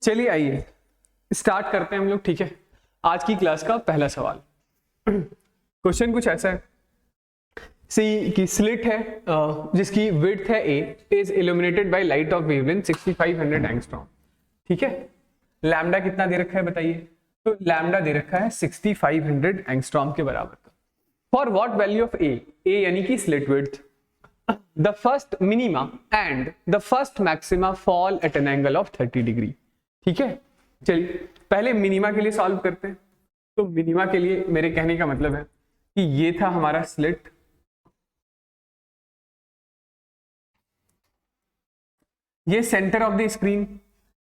चलिए आइए स्टार्ट करते हैं हम लोग, ठीक है। आज की क्लास का पहला सवाल, क्वेश्चन कुछ ऐसा है, सी की स्लिट है जिसकी विड्थ है a is illuminated by light of wavelength 6500 angstrom, ठीक है। लैम्डा कितना दे रखा है बताइए, तो लैम्डा दे रखा है 6500 एंगस्ट्रॉम के बराबर का। For what value of a यानी कि slit width, the first minima and the first maxima fall eight an angle of 30 degree, ठीक है। चलिए पहले मिनिमा के लिए सॉल्व करते हैं। तो मिनिमा के लिए मेरे कहने का मतलब है कि ये था हमारा स्लिट, ये सेंटर ऑफ द स्क्रीन,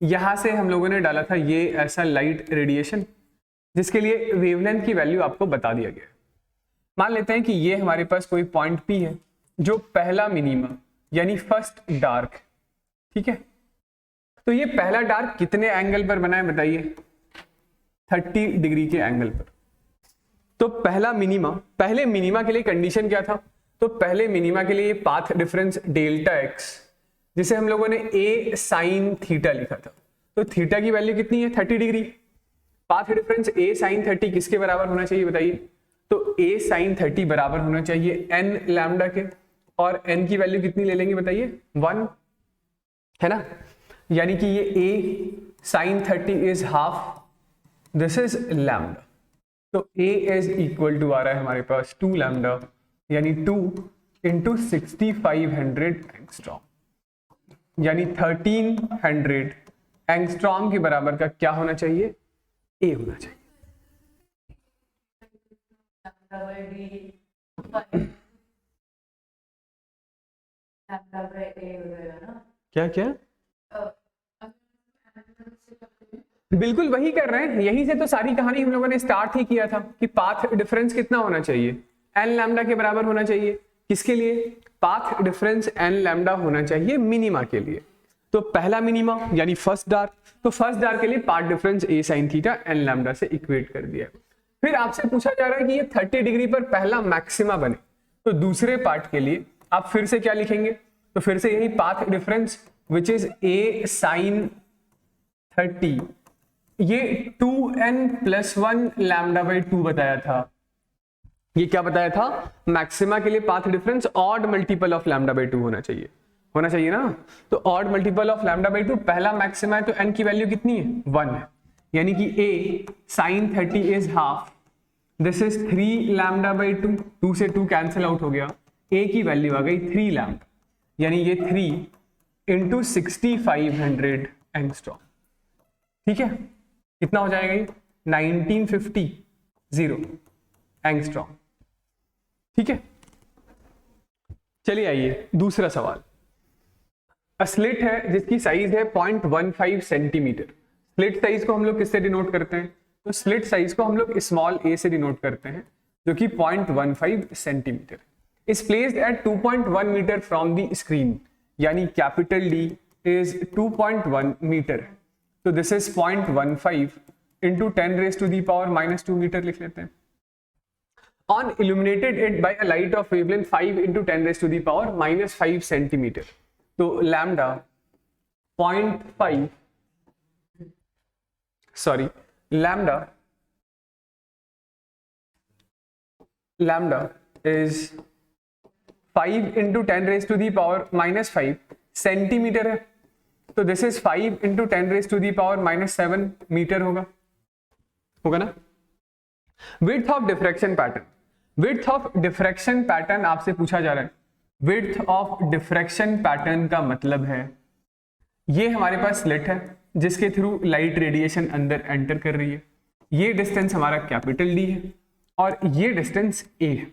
यहां से हम लोगों ने डाला था ये ऐसा लाइट रेडिएशन जिसके लिए वेवलेंथ की वैल्यू आपको बता दिया गया। मान लेते हैं कि ये हमारे पास कोई पॉइंट P है जो पहला मिनिमा यानी फर्स्ट डार्क, ठीक है। तो ये पहला डार्क कितने एंगल पर बना है बताइए, 30 डिग्री के एंगल पर। तो पहला मिनिमा, पहले मिनिमा के लिए कंडीशन क्या था, तो पहले मिनिमा के लिए पाथ डिफरेंस डेल्टा एक्स जिसे हम लोगों ने a साइन थीटा लिखा था, तो थीटा की वैल्यू कितनी है 30 degree. Path difference a sine 30 किसके बराबर होना चाहिए बताइए, तो a साइन 30 बराबर होना चाहिए n लैम्डा के, और n की वैल्यू कितनी ले लेंगे बताइए 1, है ना। यानी कि ये a sine 30 is half, this is lambda, तो a इज इक्वल टू आ रहा है हमारे पास 2 लैम्डा यानी 2 इंटू 6500 एंगस्ट्रॉम, यानी 1300 एंगस्ट्रॉम के बराबर का क्या होना चाहिए, a होना चाहिए। क्या क्या बिल्कुल वही कर रहे हैं, यही से तो सारी कहानी हम लोगों ने स्टार्ट ही किया था कि पाथ डिफरेंस कितना होना चाहिए, n लैम्डा के बराबर होना चाहिए। किसके लिए, पाथ डिफरेंस n लैम्डा होना चाहिए मिनिमा के लिए। तो पहला मिनिमा यानी फर्स्ट डार्क, तो फर्स्ट डार्क के लिए path difference a sin theta n lambda से इक्वेट कर दिया। फिर आपसे पूछा जा रहा है कि ये 30 डिग्री पर पहला मैक्सिमा बने, तो दूसरे पार्ट के लिए आप फिर से क्या लिखेंगे, तो फिर से यही path difference which is a sin 30, ये 2n+1 लैम्डा बाई 2 बताया था। ये क्या बताया था, मैक्सिमा के लिए path difference odd multiple of lambda by 2 होना चाहिए ना। तो odd multiple of lambda by 2, पहला मैक्सिमा है तो n की वैल्यू कितनी है 1 है, यानी कि a sin 30 is half, this is 3 lambda by 2, 2 से 2 कैंसिल आउट हो गया, a की वैल्यू आ गई 3 लैम्डा, यानी ये 3 इंटू 6500 एंगस्ट्रॉम, ठीक है। कितना हो जाएगा ये 1950 एंगस्ट्रॉम, ठीक है। चलिए आइए दूसरा सवाल, स्लिट है जिसकी साइज है 0.15 सेंटीमीटर। स्लिट साइज को हम लोग किससे डिनोट करते हैं, तो स्लिट साइज को हम लोग स्मॉल a से डिनोट करते हैं जो कि 0.15 centimetre is placed at 2.1 metre from the screen, यानी कैपिटल D इज 2.1 मीटर, तो दिस इज 0.15 इंटू 10⁻⁻² मीटर लिख लेते हैं। On illuminated it by a light of wavelength 5 into 10⁻⁻5 centimetre, तो lambda 0.5 lambda is 5 into 10⁻⁻5 centimetre है, तो this is 5 into 10⁻⁻7 metre होगा ना। Width of diffraction pattern, width of diffraction pattern आपसे पूछा जा रहा है। विड्थ ऑफ डिफ्रैक्शन पैटर्न का मतलब है ये हमारे पास स्लिट है जिसके थ्रू लाइट रेडिएशन अंदर एंटर कर रही है, ये डिस्टेंस हमारा कैपिटल D है और ये डिस्टेंस A है।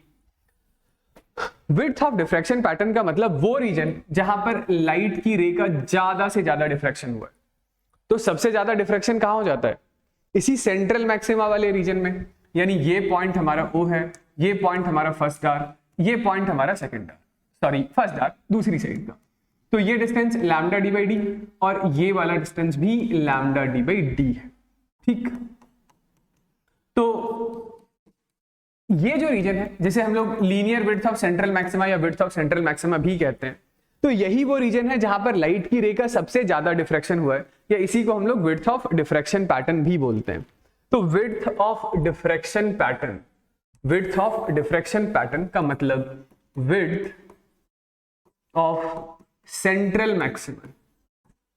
विड्थ ऑफ डिफ्रैक्शन पैटर्न का मतलब वो रीजन जहां पर लाइट की रे का ज्यादा से ज्यादा डिफ्रैक्शन हुआ है। तो सबसे ज्यादा डिफ्रैक्शन कहां हो जाता है, इसी सेंट्रल मैक्सिमा वाले रीजन में, यानी ये पॉइंट हमारा O है, ये पॉइंट हमारा फर्स्ट डार्क, ये पॉइंट हमारा second dark, sorry first dark दूसरी साइड का। तो ये distance lambda D by D और ये वाला डिस्टेंस भी लैम्डा D बाई D है, ठीक। तो ये जो रीजन है जिसे हम लोग linear width of central maxima या विड्थ ऑफ सेंट्रल मैक्सिमा भी कहते हैं, तो यही वो रीजन है जहां पर लाइट की रे का सबसे ज्यादा डिफ्रैक्शन हुआ है, या इसी को हम लोग विड्थ ऑफ डिफ्रैक्शन पैटर्न भी बोलते हैं। तो width of diffraction pattern, width of diffraction pattern का मतलब विड्थ ऑफ सेंट्रल मैक्सिमम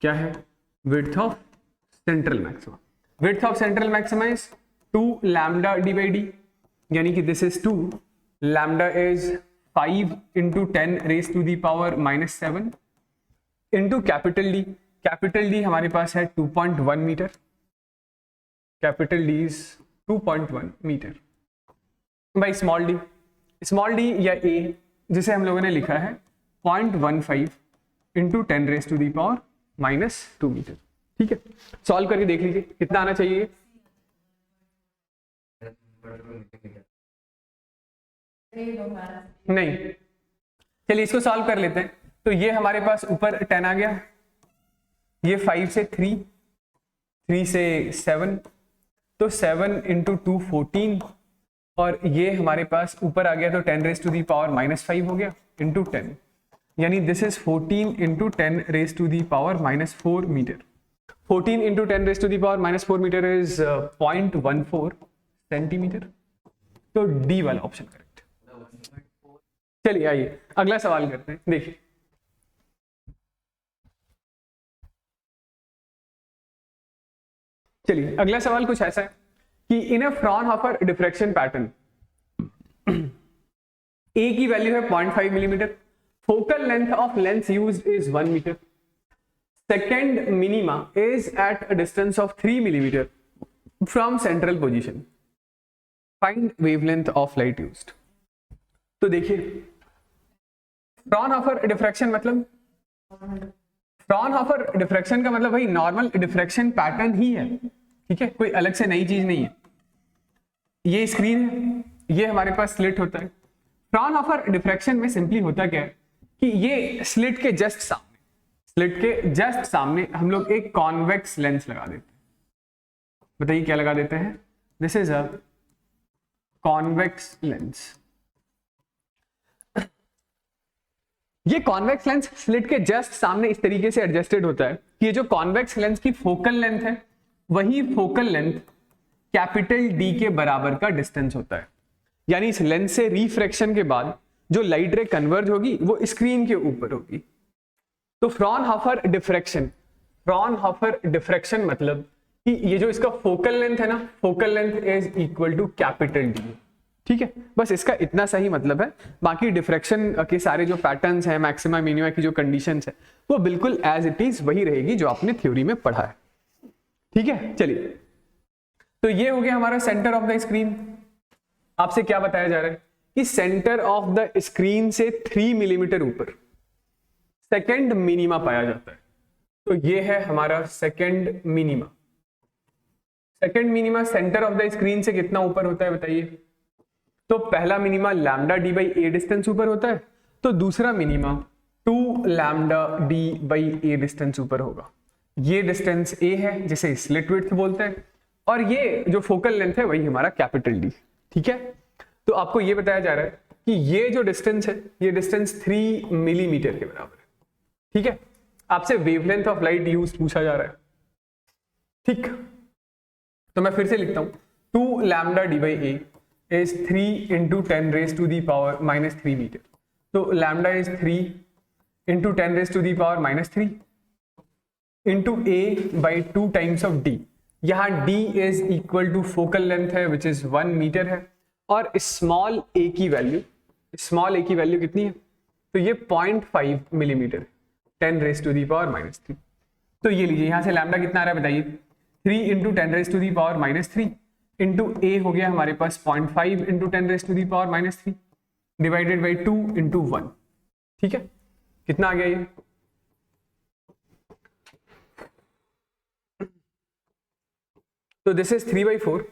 क्या है, width of central maximum. Width of central maximum is 2 lambda D by D, यानी कि this is 2 lambda is 5 into 10 raised to the power -7 into capital D. Capital D हमारे पास है 2.1 metre, capital D is 2.1 metre by small D या A, जिसे हम लोगों ने लिखा है 0.15 into 10 raised to the power -2 metre. ठीक है, सॉल्व करके देख लीजिए कितना आना चाहिए। नहीं, चलिए इसको सॉल्व कर लेते हैं। तो ये हमारे पास ऊपर 10 आ गया, ये 5 से 3, 3 से 7, तो 7 into 2 14, और ये हमारे पास ऊपर आ गया तो 10 raised to the power -5 हो गया into 10, यानी this is 14 into 10 raised to the power -4 metre. 14 into 10 raised to the power -4 metre is 0.14 centimetre. तो डी वाला ऑप्शन करेक्ट। चलिए आइए अगला सवाल करते हैं। देखिए चलिए अगला सवाल कुछ ऐसा है कि in a Fraunhofer diffraction pattern A की वैल्यू है 0.5 millimetre, focal length of lens used is 1 metre, second minima is at a distance of 3 millimetre from central position, find wavelength of light used. तो देखिए Fraunhofer diffraction मतलब, Fraunhofer diffraction का मतलब भाई normal diffraction pattern ही है, ठीक है, कोई अलग से नई चीज नहीं है। ये स्क्रीन है, ये हमारे पास स्लिट होता है। फ्रॉनहोफर डिफ्रैक्शन में सिंपली होता क्या है कि ये स्लिट के जस्ट सामने, स्लिट के जस्ट सामने हम लोग एक कॉन्वेक्स लेंस लगा देते हैं। बताइए क्या लगा देते हैं, this is a convex lens. ये कॉन्वेक्स लेंस स्लिट के जस्ट सामने इस तरीके से एडजस्टेड होता है कि ये जो कॉन्वेक्स लेंस की फोकल लेंथ है वही फोकल लेंथ कैपिटल डी के बराबर का डिस्टेंस होता है, यानी इस लेंस से रिफ्रैक्शन के बाद जो लाइट रे कन्वर्ज होगी वो स्क्रीन के ऊपर होगी। तो फ्रॉनहोफर डिफ्रैक्शन, फ्रॉनहोफर डिफ्रैक्शन मतलब कि ये जो इसका फोकल लेंथ है ना, focal length is equal to capital D. ठीक है, बस इसका इतना सही मतलब है। बाकी डिफ्रैक्शन के सारे जो पैटर्न्स हैं, मैक्सिमा मिनिमा की जो कंडीशंस है वो बिल्कुल एज इट इज वही रहेगी जो आपने थ्योरी में पढ़ा है। ठीक है, चलिए तो ये हो गया हमारा सेंटर ऑफ द स्क्रीन। आपसे क्या बताया जा रहा है कि सेंटर ऑफ द स्क्रीन से 3 मिलीमीटर ऊपर सेकेंड मिनिमा पाया जाता है। तो ये है हमारा second minima. Second minima centre of the screen से कितना ऊपर होता है बताइए। तो पहला minima lambda D by A distance ऊपर होता है, तो दूसरा minima 2 lambda D by A distance ऊपर होगा। ये डिस्टेंस ए है जिसे स्लिट विड्थ बोलते हैं, और ये जो फोकल लेंथ है वही हमारा कैपिटल डी। ठीक है, तो आपको ये बताया जा रहा है कि ये जो डिस्टेंस है ये डिस्टेंस 3 मिलीमीटर के बराबर है। ठीक है, आपसे वेवलेंथ ऑफ लाइट यूज पूछा जा रहा है। ठीक, तो मैं फिर से लिखता हूं 2 lambda D by A is 3 into 10 raised to the power -3 metre. तो lambda is 3 into 10 raised to the power -3 into a by 2 times of d। यहाँ d is equal to focal length है which is 1 मीटर है, और small a की value, small a की value कितनी है, तो ये 0.5 millimetre, 10 raised to the power -3। तो ये लीजिए यहाँ से lambda कितना आ रहा है बताइए, 3 into 10 raised to the power -3 into A हो गया हमारे पास 0.5 into 10 raise to the power -3 divided by 2 into 1। ठीक है, कितना आ गया ये, तो this is 3/4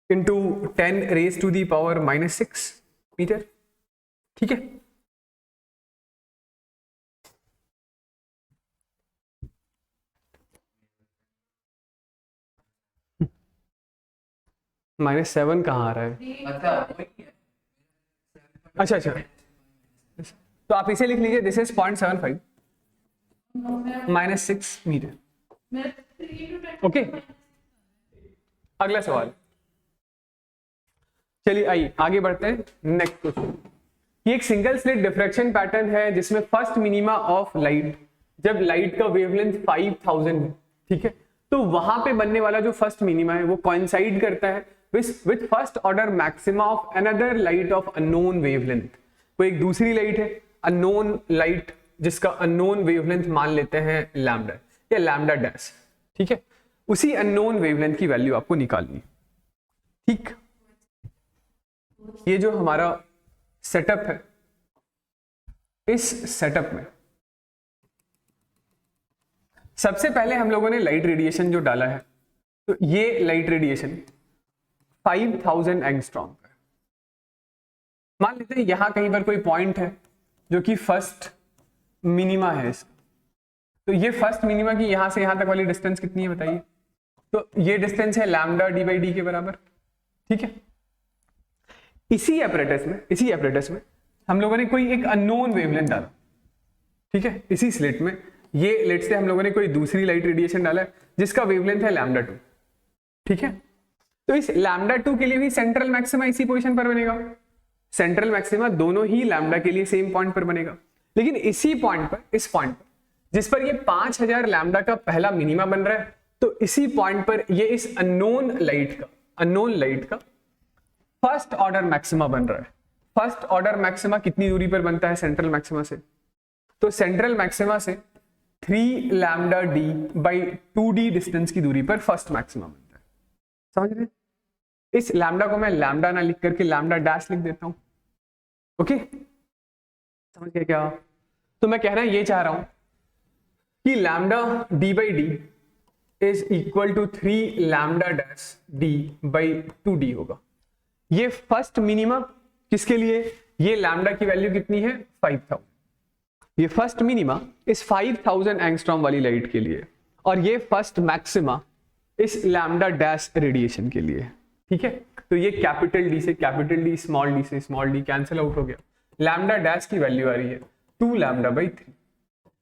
into 10 raise to the power -6 metre. ठीक है, -7 कहाँ आ रहा है, अच्छा अच्छा, तो आप इसे लिख लीजिए, दिस इज 0.75 -6 मीटर। ओके, अगला सवाल, चलिए आइए आगे बढ़ते हैं। नेक्स्ट क्वेश्चन, ये एक सिंगल स्लिट डिफ्रैक्शन पैटर्न है जिसमें फर्स्ट मिनिमा ऑफ लाइट, जब लाइट का वेवलेंथ 5000 है, ठीक है, तो वहां पे बनने वाला जो फर्स्ट मिनिमा है वो कोइंसाइड करता है with first order maxima of another light of unknown wavelength. वो एक दूसरी लाइट है अननोन लाइट जिसका अननोन वेवलेंथ मान लेते हैं लैम्डा या लैम्डा डैश, ठीक है, उसी अननोन वेवलेंथ की वैल्यू आपको निकालनी, ठीक। ये जो हमारा सेटअप है, इस सेटअप में सबसे पहले हम लोगों ने लाइट रेडिएशन जो डाला है, तो ये लाइट रेडिएशन 5000 एंगस्ट्रॉम का है। मान लेते हैं यहां कहीं पर कोई पॉइंट है जो कि फर्स्ट मिनिमा है इसका, तो ये फर्स्ट मिनिमा की यहां से यहां तक वाली डिस्टेंस कितनी है बताइए? तो ये डिस्टेंस है लैम्डा d/d के बराबर, ठीक है। इसी एपरेटस में हम लोगों ने कोई एक अननोन वेवलेंथ डाला, ठीक है, इसी स्लिट में ये लेट से हम लोगों ने कोई दूसरी लाइट रेडिएशन डाला है जिसका वेवलेंथ है लैम्डा 2, ठीक है। तो इस लैम्डा 2 के लिए भी सेंट्रल मैक्सिमा इसी पोजीशन पर बनेगा, सेंट्रल मैक्सिमा दोनों ही लैम्डा के लिए सेम पॉइंट पर बनेगा, लेकिन इसी पॉइंट पर, इस पॉइंट पर जिस पर ये 5000 लैम्डा का पहला मिनिमा बन रहा है, तो इसी पॉइंट पर ये इस अननोन लाइट का फर्स्ट ऑर्डर मैक्सिमा बन रहा है। फर्स्ट ऑर्डर मैक्सिमा कितनी दूरी पर बनता है सेंट्रल मैक्सिमा से? तो सेंट्रल मैक्सिमा से 3 lambda d by 2d distance की दूरी पर फर्स्ट मैक्सिमा बनता है। समझ रहे? इस लैम्डा को मैं लैम्डा ना लिख करके लैम्डा डैश लिख देता हूं। ओके, समझ गए क्या? तो मैं कहना ये चाह रहा हूं कि lambda d/d is equal to 3 lambda dash d by 2d होगा। ये फर्स्ट मिनिमा किसके लिए? ये लैम्डा की वैल्यू कितनी है? 5000। ये फर्स्ट मिनिमा इस 5000 एंगस्ट्रॉम वाली लाइट के लिए, और ये फर्स्ट मैक्सिमा इस लैम्डा डैश रेडिएशन के लिए, ठीक है। तो ये कैपिटल डी से कैपिटल डी, स्मॉल डी से स्मॉल डी कैंसिल आउट हो गया। लैम्डा डैश की वैल्यू आ रही है 2 लैम्डा बाई 3,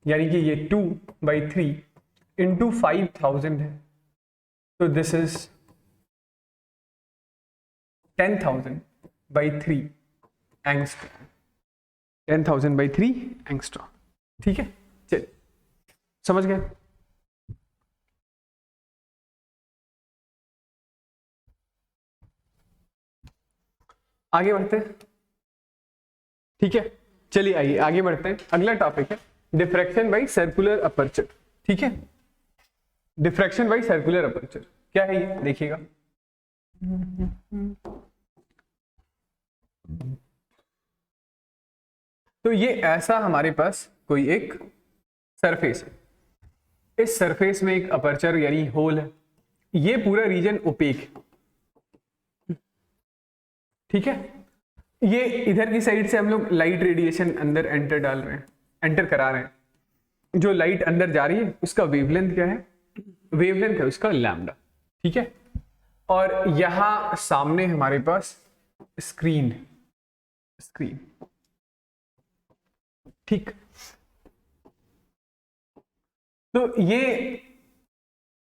यानी कि ये 2/3 इंटू 5000 है, तो दिस इज 10,000/3 एंगस्ट्रॉम, 10,000/3 एंगस्ट्रॉम, ठीक है। चलिए, समझ गए? आगे बढ़ते हैं, ठीक है। चलिए आइए आगे बढ़ते हैं। अगला टॉपिक है डिफ्रैक्शन बाय सर्कुलर अपर्चर, ठीक है। डिफ्रैक्शन बाय सर्कुलर अपर्चर क्या है ये देखिएगा। तो ये ऐसा हमारे पास कोई एक सरफेस है, इस सरफेस में एक अपर्चर यानी होल है, ये पूरा रीजन ओपेक है, ठीक है। ये इधर की साइड से हम लोग लाइट रेडिएशन अंदर एंटर करा रहे हैं। जो लाइट अंदर जा रही है उसका वेवलेंथ क्या है? वेवलेंथ है उसका लैम्डा, ठीक है। और यहां सामने हमारे पास स्क्रीन, ठीक। तो ये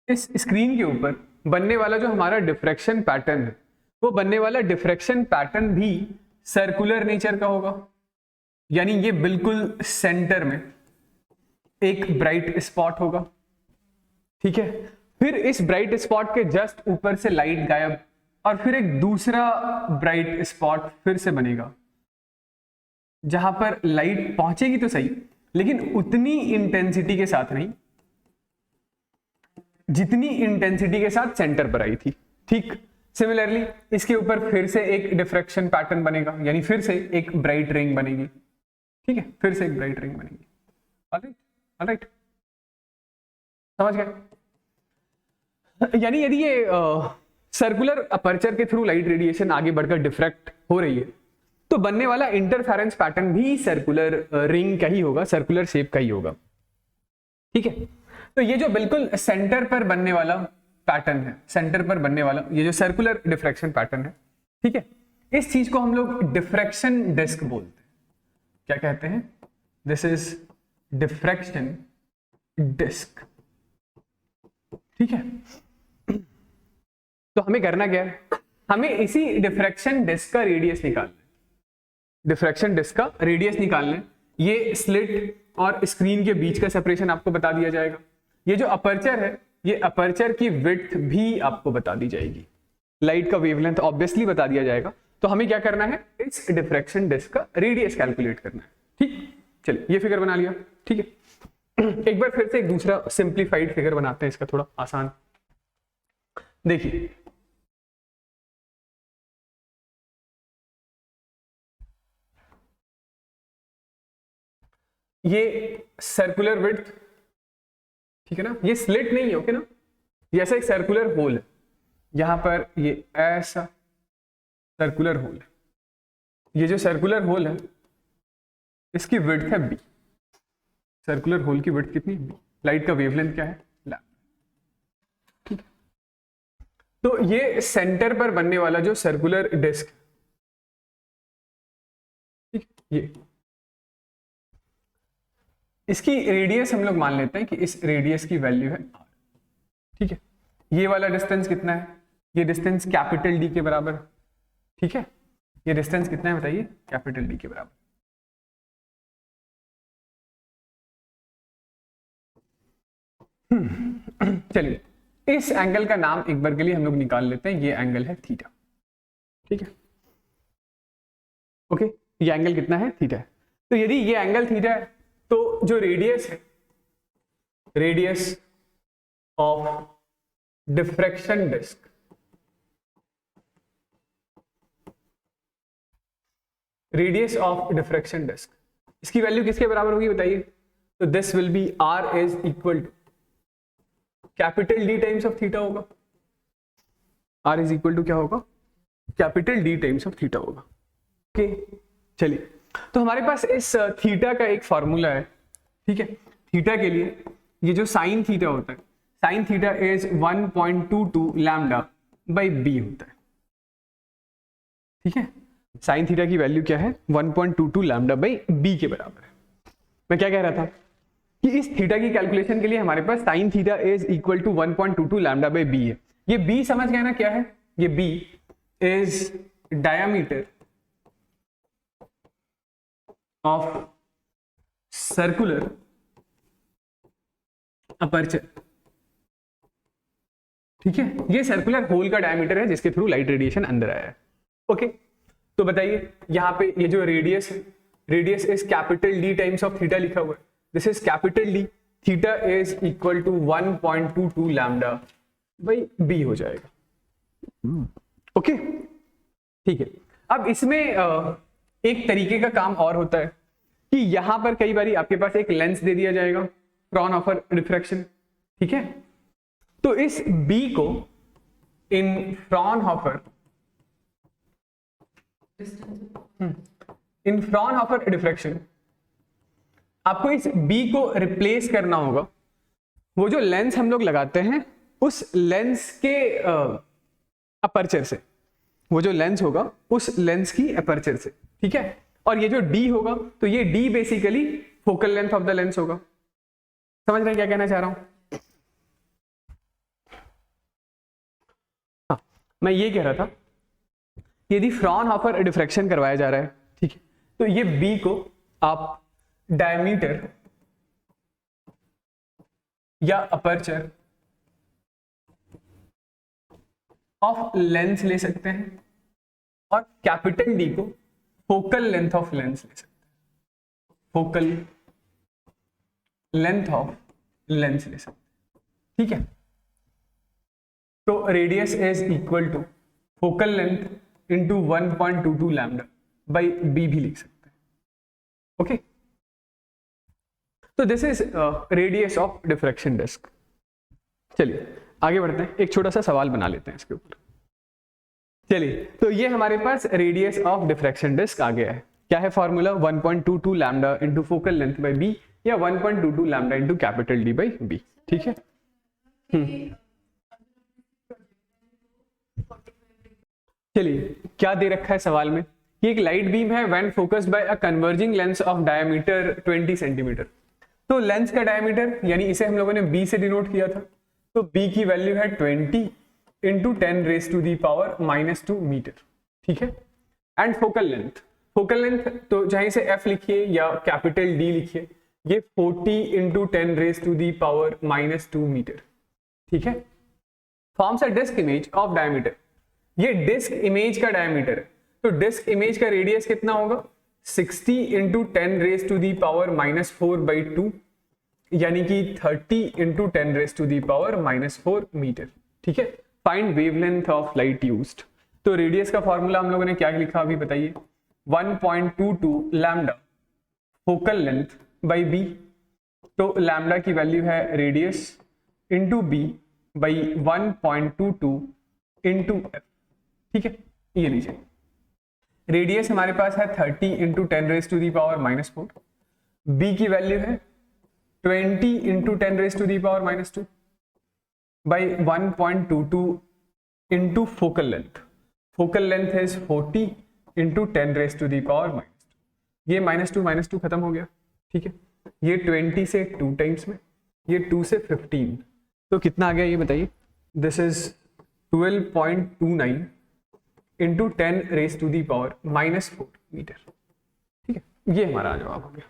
इस स्क्रीन के ऊपर बनने वाला जो हमारा डिफ्रैक्शन पैटर्न है, वो बनने वाला डिफ्रैक्शन पैटर्न भी सर्कुलर नेचर का होगा, यानी ये बिल्कुल सेंटर में एक ब्राइट स्पॉट होगा, ठीक है। फिर इस ब्राइट स्पॉट के जस्ट ऊपर से लाइट गायब, और फिर एक दूसरा ब्राइट स्पॉट फिर से बनेगा जहां पर लाइट पहुंचेगी तो सही, लेकिन उतनी इंटेंसिटी के साथ नहीं जितनी इंटेंसिटी के साथ सेंटर पर आई थी, ठीक। सिमिलरली इसके ऊपर फिर से एक डिफ्रैक्शन पैटर्न बनेगा, यानी फिर से एक ब्राइट रिंग बनेगी, ठीक है, फिर से एक ब्राइट रिंग बनेगी। ऑलराइट, समझ गए? यानी यदि ये सर्कुलर अपर्चर के थ्रू लाइट रेडिएशन आगे बढ़कर डिफ्रैक्ट हो रही है, तो बनने वाला इंटरफेरेंस पैटर्न भी सर्कुलर रिंग का ही होगा, सर्कुलर शेप का ही होगा, ठीक है। तो ये जो बिल्कुल सेंटर पर बनने वाला पैटर्न है, सेंटर पर बनने वाला ये जो सर्कुलर डिफ्रैक्शन पैटर्न है, ठीक है, इस चीज को हम लोग डिफ्रैक्शन डिस्क बोलते हैं। क्या कहते हैं? दिस इज डिफ्रैक्शन डिस्क, ठीक है। तो हमें करना क्या है, हमें इसी डिफ्रैक्शन डिस्क का रेडियस निकालना है, डिफ्रैक्शन डिस्क का रेडियस निकालना है। ये स्लिट और स्क्रीन के बीच का सेपरेशन आपको बता दिया जाएगा। ये जो अपर्चर है, ये अपर्चर की विड्थ भी आपको बता दी जाएगी, लाइट का वेवलेंथ ऑब्वियसली बता दिया जाएगा। तो हमें क्या करना है, इस डिफ्रैक्शन डिस्क का रेडियस कैलकुलेट करना है, ठीक। चलिए ये फिगर बना लिया, ठीक है। एक बार फिर से एक दूसरा सिंप्लीफाइड फिगर बनाते हैं, इसका थोड़ा आसान। देखिए ये सर्कुलर विड्थ, ठीक है ना, ये स्लिट नहीं है, ओके ना, ये ऐसा एक सर्कुलर होल है, यहां पर ये ऐसा सर्कुलर होल है। ये जो सर्कुलर होल है इसकी विड्थ है बी, सर्कुलर होल की विड्थ कितनी, बी। लाइट का वेवलेंथ क्या है, लैम्डा, ठीक है। तो ये सेंटर पर बनने वाला जो सर्कुलर डिस्क, ठीक, ये इसकी रेडियस हम लोग मान लेते हैं कि इस रेडियस की वैल्यू है r, ठीक है। ये वाला डिस्टेंस कितना है, ये डिस्टेंस कैपिटल डी के बराबर, ठीक है। ये डिस्टेंस कितना है बताइए, कैपिटल डी के बराबर। चलिए इस एंगल का नाम एक बार के लिए हम लोग निकाल लेते हैं, ये एंगल है थीटा, ठीक है, ओके। ये एंगल कितना है, थीटा है। तो यदि ये एंगल थीटा है तो जो रेडियस है, radius of diffraction disc, radius of diffraction disc, इसकी वैल्यू किसके बराबर होगी बताइए। तो this will be R is equal to capital D times of theta होगा, आर इज इक्वल टू क्या होगा, capital D times of theta होगा, ओके। चलिए तो हमारे पास इस थीटा का एक फॉर्मूला है, ठीक है। थीटा के लिए ये जो साइन थीटा होता है, sine theta is 1.22 lambda by B होता है, ठीक है। साइन थीटा की वैल्यू क्या है, 1.22 लैम्डा बाई बी के बराबर है। मैं क्या कह रहा था कि इस थीटा की कैलकुलेशन के लिए हमारे पास sine theta is equal to 1.22 lambda by B है। ये बी समझ गए ना क्या है, ये B is diameter of circular aperture, ठीक है। ये सर्कुलर होल का डायमीटर है जिसके थ्रू लाइट रेडिएशन अंदर आया है, ओके। तो बताइए यहां पे ये जो रेडियस है, radius is capital D times of theta लिखा हुआ है, this is capital D, theta is equal to 1.22 lambda by B हो जाएगा, ओके, ठीक है। अब इसमें एक तरीके का काम और होता है कि यहां पर कई बार आपके पास एक लेंस दे दिया जाएगा, फ्रॉनहोफर डिफ्रैक्शन, ठीक है। तो इस B को इन फ्रॉनहोफर डिफ्रैक्शन आपको इस B को रिप्लेस करना होगा। वो जो लेंस हम लोग लगाते हैं उस लेंस के अपर्चर से, वो जो लेंस होगा उस लेंस की अपर्चर से, ठीक है। और ये जो D होगा तो ये D basically focal length of the lens होगा। समझ रहे हैं क्या कहना चाह रहा हूं? हाँ, मैं ये कह रहा था यदि फ्रॉनहोफर डिफ्रैक्शन करवाया जा रहा है, ठीक है, तो ये B को आप डायमीटर या अपर्चर ऑफ लेंस ले सकते हैं और कैपिटल D को फोकल लेंथ ऑफ लेंस ले सकते हैं, फोकल लेंथ ऑफ लेंस ले सकते हैं, ठीक है। तो radius is equal to focal length into 1.22 lambda by B भी लिख सकते हैं, ओके। तो this is radius of diffraction disc. चलिए आगे बढ़ते हैं, एक छोटा सा सवाल बना लेते हैं इसके ऊपर। चलिए तो ये हमारे पास रेडियस ऑफ डिफ्रैक्शन डिस्क आ गया है। क्या है formula, 1.22 lambda into focal length by B या 1.22 lambda into capital D by B, ठीक है। चलिए क्या दे रखा है सवाल में कि कि एक लाइट बीम है when focused by a converging lens of diameter 20 centimetre. तो लेंस का डायमीटर यानी इसे हम लोगों ने b से डिनोट किया था, तो b की वैल्यू है 20 इंटू 10⁻⁻² मीटर, ठीक है। एंड फोकल लेंथ तो चाहे इसे f लिखिए या कैपिटल D लिखिए, ये 40 इंटू 10⁻⁻² मीटर, ठीक है। Forms a disc image of diameter, ये डिस्क इमेज का डायमीटर है, तो डिस्क इमेज का रेडियस कितना होगा 60 इंटू 10⁻⁻⁴/2 यानी कि 30 इंटू 10⁻⁻⁴ मीटर, ठीक है। Find wavelength of light used, तो रेडियस का फॉर्मूला हम लोगों ने क्या लिखा अभी बताइए, 1.22 lambda focal length by B, तो लैम्डा की वैल्यू है radius into B by 1.22 into F, ठीक है। ये लीजिए रेडियस हमारे पास है 30 इंटू 10⁻⁻⁴, बी की वैल्यू है 20 into 10⁻⁻² by 1.22 into focal length is 40 into 10⁻², ये -2 खत्म हो गया, ठीक है। ये 20 से 2 टाइम्स में, ये 2 से 15, तो कितना आ गया ये बताइए, दिस इज 12.29 इंटू 10⁻⁻⁴ मीटर, ठीक है। ये हमारा जवाब हो गया।